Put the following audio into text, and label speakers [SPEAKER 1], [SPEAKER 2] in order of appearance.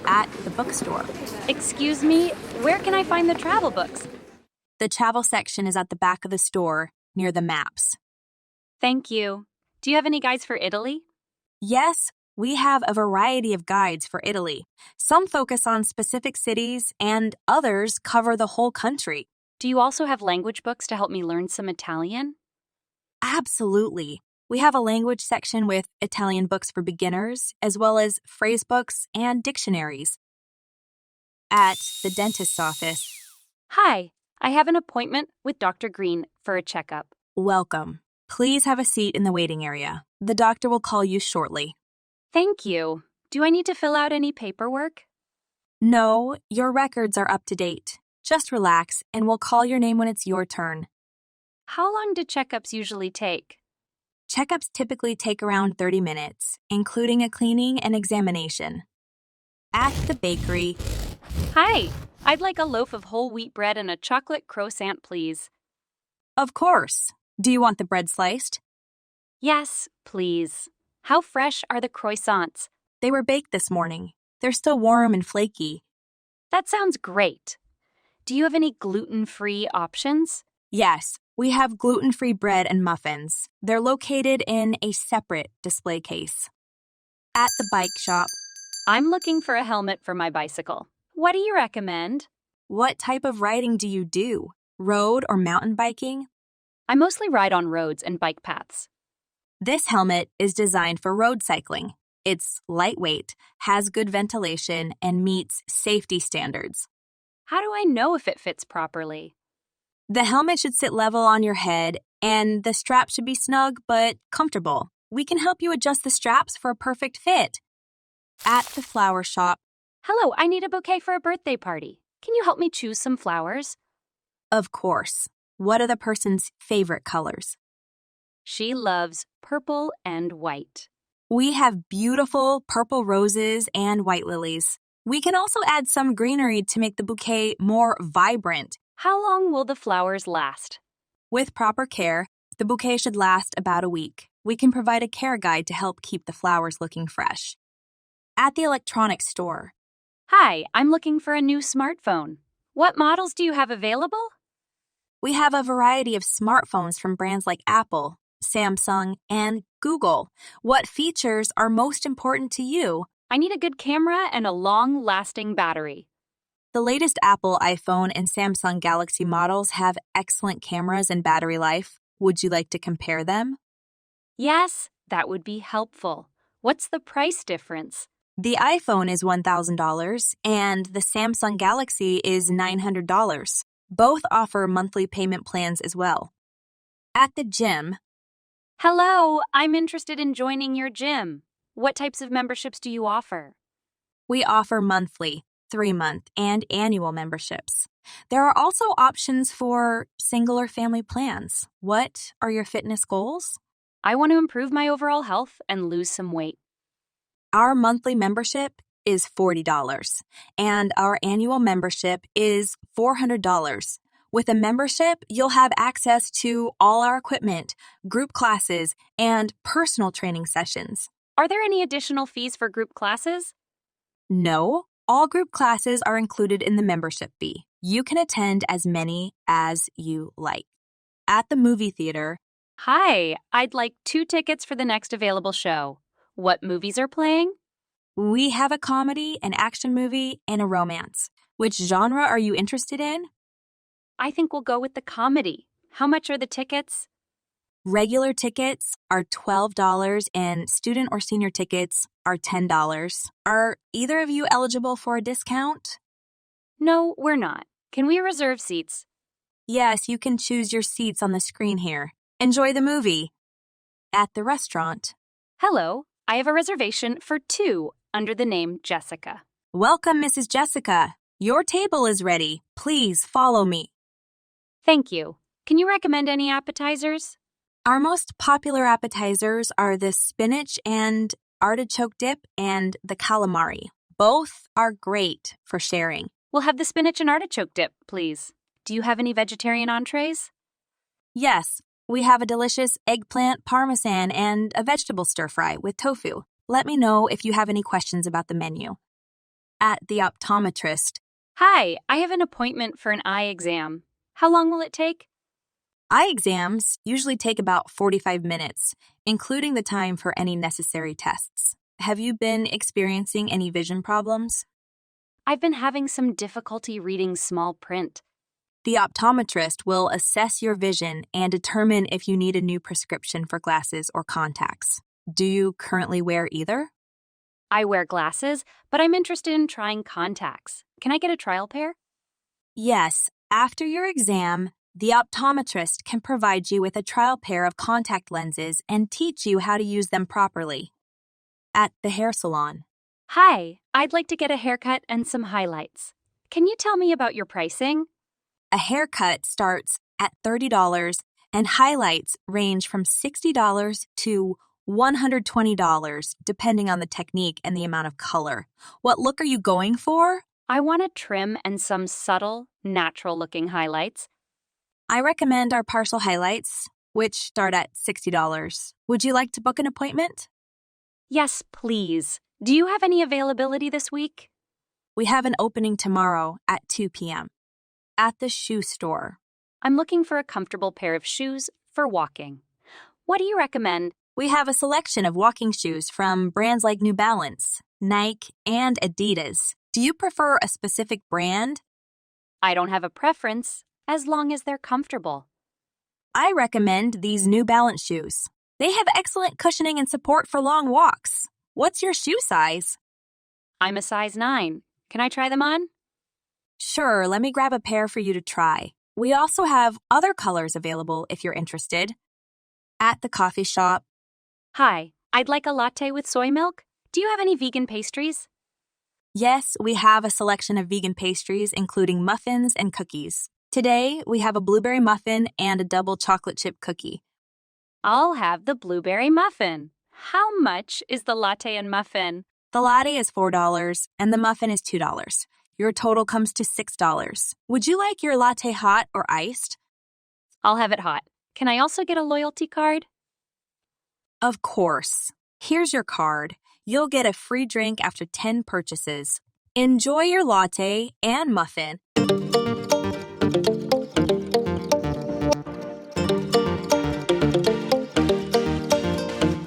[SPEAKER 1] at the bookstore.
[SPEAKER 2] Excuse me, where can I find the travel books?
[SPEAKER 1] The travel section is at the back of the store, near the maps.
[SPEAKER 2] Thank you. Do you have any guides for Italy?
[SPEAKER 1] Yes, we have a variety of guides for Italy. Some focus on specific cities, and others cover the whole country.
[SPEAKER 2] Do you also have language books to help me learn some Italian?
[SPEAKER 1] Absolutely. We have a language section with Italian books for beginners, as well as phrase books and dictionaries. At the dentist's office.
[SPEAKER 2] Hi, I have an appointment with Dr. Green for a checkup.
[SPEAKER 1] Welcome. Please have a seat in the waiting area. The doctor will call you shortly.
[SPEAKER 2] Thank you. Do I need to fill out any paperwork?
[SPEAKER 1] No, your records are up to date. Just relax, and we'll call your name when it's your turn.
[SPEAKER 2] How long do checkups usually take?
[SPEAKER 1] Checkups typically take around 30 minutes, including a cleaning and examination. At the bakery.
[SPEAKER 2] Hi, I'd like a loaf of whole wheat bread and a chocolate croissant, please.
[SPEAKER 1] Of course. Do you want the bread sliced?
[SPEAKER 2] Yes, please. How fresh are the croissants?
[SPEAKER 1] They were baked this morning. They're still warm and flaky.
[SPEAKER 2] That sounds great. Do you have any gluten-free options?
[SPEAKER 1] Yes, we have gluten-free bread and muffins. They're located in a separate display case. At the bike shop.
[SPEAKER 2] I'm looking for a helmet for my bicycle. What do you recommend?
[SPEAKER 1] What type of riding do you do? Road or mountain biking?
[SPEAKER 2] I mostly ride on roads and bike paths.
[SPEAKER 1] This helmet is designed for road cycling. It's lightweight, has good ventilation, and meets safety standards.
[SPEAKER 2] How do I know if it fits properly?
[SPEAKER 1] The helmet should sit level on your head, and the strap should be snug but comfortable. We can help you adjust the straps for a perfect fit. At the flower shop.
[SPEAKER 2] Hello, I need a bouquet for a birthday party. Can you help me choose some flowers?
[SPEAKER 1] Of course. What are the person's favorite colors?
[SPEAKER 2] She loves purple and white.
[SPEAKER 1] We have beautiful purple roses and white lilies. We can also add some greenery to make the bouquet more vibrant.
[SPEAKER 2] How long will the flowers last?
[SPEAKER 1] With proper care, the bouquet should last about a week. We can provide a care guide to help keep the flowers looking fresh. At the electronics store.
[SPEAKER 2] Hi, I'm looking for a new smartphone. What models do you have available?
[SPEAKER 1] We have a variety of smartphones from brands like Apple, Samsung, and Google. What features are most important to you?
[SPEAKER 2] I need a good camera and a long-lasting battery.
[SPEAKER 1] The latest Apple iPhone and Samsung Galaxy models have excellent cameras and battery life. Would you like to compare them?
[SPEAKER 2] Yes, that would be helpful. What's the price difference?
[SPEAKER 1] The iPhone is $1,000 and the Samsung Galaxy is $900. Both offer monthly payment plans as well. At the gym.
[SPEAKER 2] Hello, I'm interested in joining your gym. What types of memberships do you offer?
[SPEAKER 1] We offer monthly, 3-month, and annual memberships. There are also options for single or family plans. What are your fitness goals?
[SPEAKER 2] I want to improve my overall health and lose some weight.
[SPEAKER 1] Our monthly membership is $40, and our annual membership is $400. With a membership, you'll have access to all our equipment, group classes, and personal training sessions.
[SPEAKER 2] Are there any additional fees for group classes?
[SPEAKER 1] No, all group classes are included in the membership fee. You can attend as many as you like. At the movie theater.
[SPEAKER 2] Hi, I'd like 2 tickets for the next available show. What movies are playing?
[SPEAKER 1] We have a comedy, an action movie, and a romance. Which genre are you interested in?
[SPEAKER 2] I think we'll go with the comedy. How much are the tickets?
[SPEAKER 1] Regular tickets are $12 and student or senior tickets are $10. Are either of you eligible for a discount?
[SPEAKER 2] No, we're not. Can we reserve seats?
[SPEAKER 1] Yes, you can choose your seats on the screen here. Enjoy the movie. At the restaurant.
[SPEAKER 2] Hello, I have a reservation for 2 under the name Jessica.
[SPEAKER 1] Welcome, Mrs. Jessica. Your table is ready. Please follow me.
[SPEAKER 2] Thank you. Can you recommend any appetizers?
[SPEAKER 1] Our most popular appetizers are the spinach and artichoke dip and the calamari. Both are great for sharing.
[SPEAKER 2] We'll have the spinach and artichoke dip, please. Do you have any vegetarian entrees?
[SPEAKER 1] Yes, we have a delicious eggplant parmesan and a vegetable stir-fry with tofu. Let me know if you have any questions about the menu. at the Optometrist.
[SPEAKER 2] Hi, I have an appointment for an eye exam. How long will it take?
[SPEAKER 1] Eye exams usually take about 45 minutes, including the time for any necessary tests. Have you been experiencing any vision problems?
[SPEAKER 2] I've been having some difficulty reading small print.
[SPEAKER 1] The optometrist will assess your vision and determine if you need a new prescription for glasses or contacts. Do you currently wear either?
[SPEAKER 2] I wear glasses, but I'm interested in trying contacts. Can I get a trial pair?
[SPEAKER 1] Yes, after your exam, the optometrist can provide you with a trial pair of contact lenses and teach you how to use them properly. At the Hair Salon.
[SPEAKER 2] Hi, I'd like to get a haircut and some highlights. Can you tell me about your pricing?
[SPEAKER 1] A haircut starts at $30 and highlights range from $60 to $120 depending on the technique and the amount of color. What look are you going for?
[SPEAKER 2] I want a trim and some subtle, natural-looking highlights.
[SPEAKER 1] I recommend our partial highlights, which start at $60. Would you like to book an appointment?
[SPEAKER 2] Yes, please. Do you have any availability this week?
[SPEAKER 1] We have an opening tomorrow at 2 p.m. at the shoe store.
[SPEAKER 2] I'm looking for a comfortable pair of shoes for walking. What do you recommend?
[SPEAKER 1] We have a selection of walking shoes from brands like New Balance, Nike, and Adidas. Do you prefer a specific brand?
[SPEAKER 2] I don't have a preference, as long as they're comfortable.
[SPEAKER 1] I recommend these New Balance shoes. They have excellent cushioning and support for long walks. What's your shoe size?
[SPEAKER 2] I'm a size 9. Can I try them on?
[SPEAKER 1] Sure, let me grab a pair for you to try. We also have other colors available if you're interested. At the coffee shop.
[SPEAKER 2] Hi, I'd like a latte with soy milk. Do you have any vegan pastries?
[SPEAKER 1] Yes, we have a selection of vegan pastries, including muffins and cookies. Today, we have a blueberry muffin and a double chocolate chip cookie.
[SPEAKER 2] I'll have the blueberry muffin. How much is the latte and muffin?
[SPEAKER 1] The latte is $4 and the muffin is $2. Your total comes to $6. Would you like your latte hot or iced?
[SPEAKER 2] I'll have it hot. Can I also get a loyalty card?
[SPEAKER 1] Of course. Here's your card. You'll get a free drink after 10 purchases. Enjoy your latte and muffin.